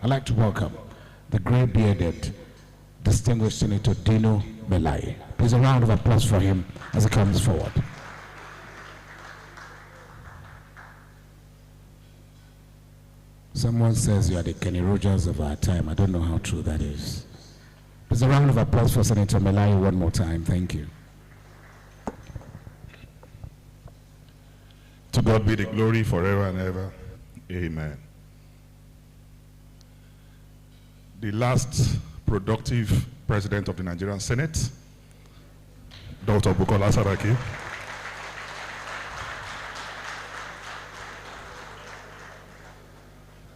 I'd like to welcome the gray-bearded, distinguished Senator Dino Melai. Please a round of applause for him as he comes forward. Someone says you are the Kenny Rogers of our time. I don't know how true that is. Please a round of applause for Senator Melai one more time. Thank you. To God be the glory forever and ever. Amen. The last productive president of the Nigerian Senate, Dr. Bukola Saraki,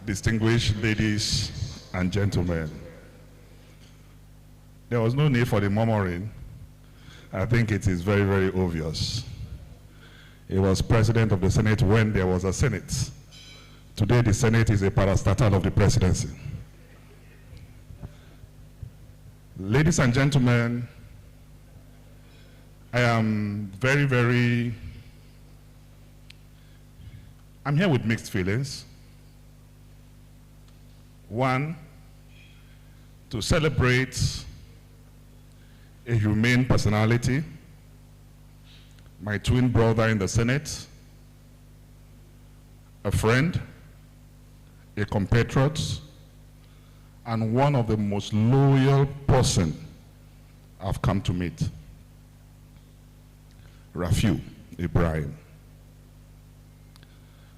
distinguished ladies and gentlemen, there was no need for the murmuring. I think it is very, very obvious. He was president of the Senate when there was a Senate. Today, the Senate is a parastatal of the presidency. Ladies and gentlemen, I am I'm here with mixed feelings. One, to celebrate a humane personality, my twin brother in the Senate, a friend, a compatriot, and one of the most loyal person I've come to meet, Rafiu Ibrahim.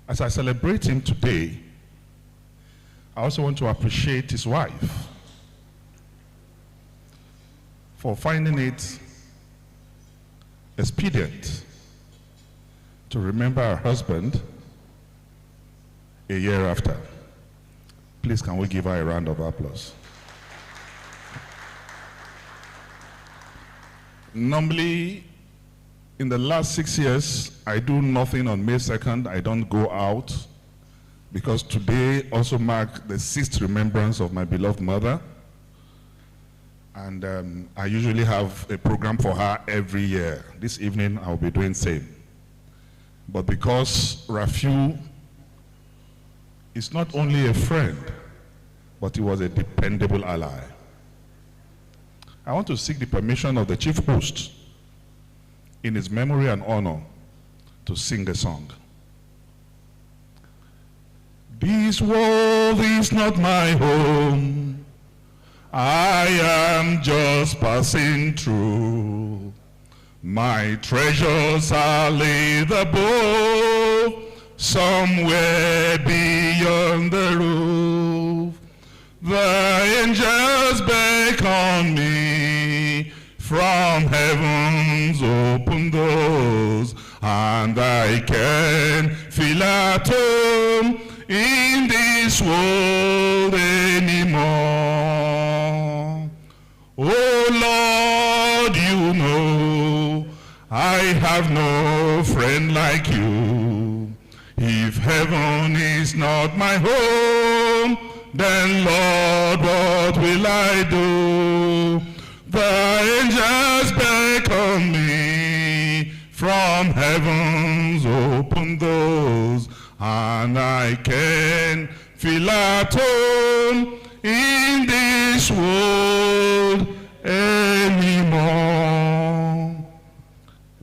As I celebrate him today, I also want to appreciate his wife for finding it expedient to remember her husband a year after. Please, can we give her a round of applause? Normally, in the last 6 years, I do nothing on May 2nd. I don't go out, because today also marks the 6th remembrance of my beloved mother. And I usually have a program for her every year. This evening, I'll be doing the same. But because Rafiu is not only a friend, but he was a dependable ally, I want to seek the permission of the chief host in his memory and honor to sing a song. This world is not my home. I am just passing through. My treasures are laid above, somewhere beyond the roof. The angels beckon me from heaven's open doors, and I can feel at home in this world anymore. Oh Lord, you know I have no friend like you. If heaven is not my home, then Lord, what will I do? The angels beckon me from heaven's open doors, and I can feel at home in this world anymore.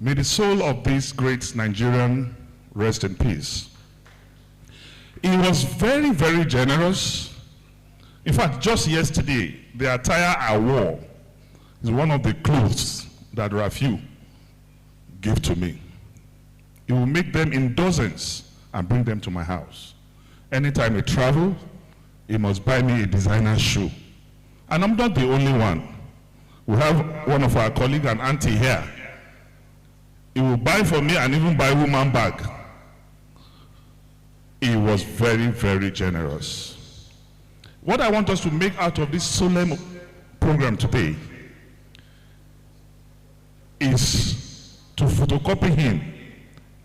May the soul of this great Nigerian rest in peace. He was very, very generous. In fact, just yesterday, the attire I wore is one of the clothes that Rafiu gave to me. He will make them in dozens and bring them to my house. Anytime I travel, he must buy me a designer shoe. And I'm not the only one. We have one of our colleagues, an auntie here. He will buy for me and even buy a woman bag. He was very, very generous. What I want us to make out of this solemn program today is to photocopy him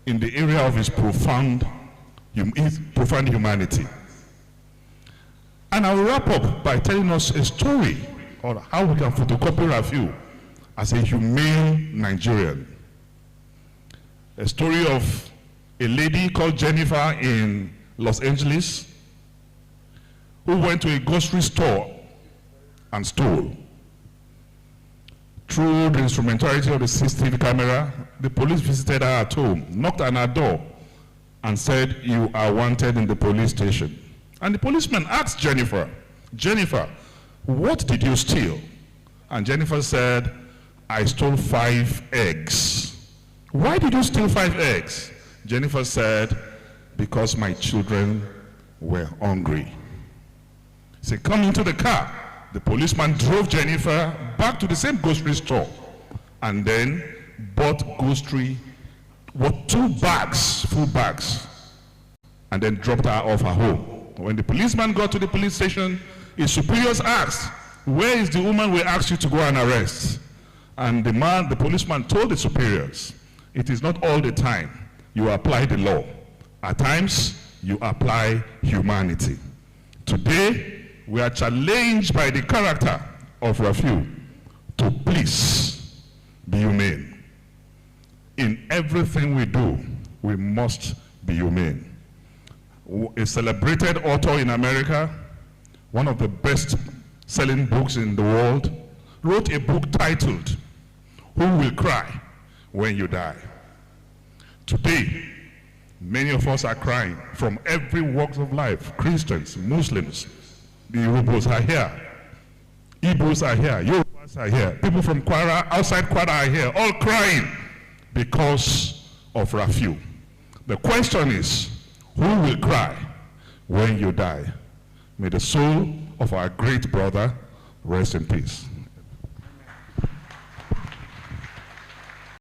in the area of his profound humanity. And I will wrap up by telling us a story on how we can photocopy Rafiu as a humane Nigerian. A story of a lady called Jennifer in Los Angeles who went to a grocery store and stole. Through the instrumentality of the CCTV camera, the police visited her at home, knocked on her door, and said, "You are wanted in the police station." And the policeman asked Jennifer, "Jennifer, what did you steal?" And Jennifer said, "I stole 5 eggs." "Why did you steal 5 eggs?" Jennifer said, "Because my children were hungry." He said, "Come into the car." The policeman drove Jennifer back to the same grocery store and then bought grocery, 2 bags, full bags, and then dropped her off her home. When the policeman got to the police station, his superiors asked, "Where is the woman we asked you to go and arrest?" And the policeman told the superiors, "It is not all the time you apply the law. At times, you apply humanity." Today, we are challenged by the character of Rafiu to please be humane. In everything we do, we must be humane. A celebrated author in America, one of the best-selling books in the world, wrote a book titled, "Who Will Cry When You Die?" Today, many of us are crying from every walk of life. Christians, Muslims, the Yorubas are here, Igbos are here, Yorubas are here, people from Kwara, outside Kwara are here, all crying because of Rafiu. The question is, who will cry when you die? May the soul of our great brother rest in peace.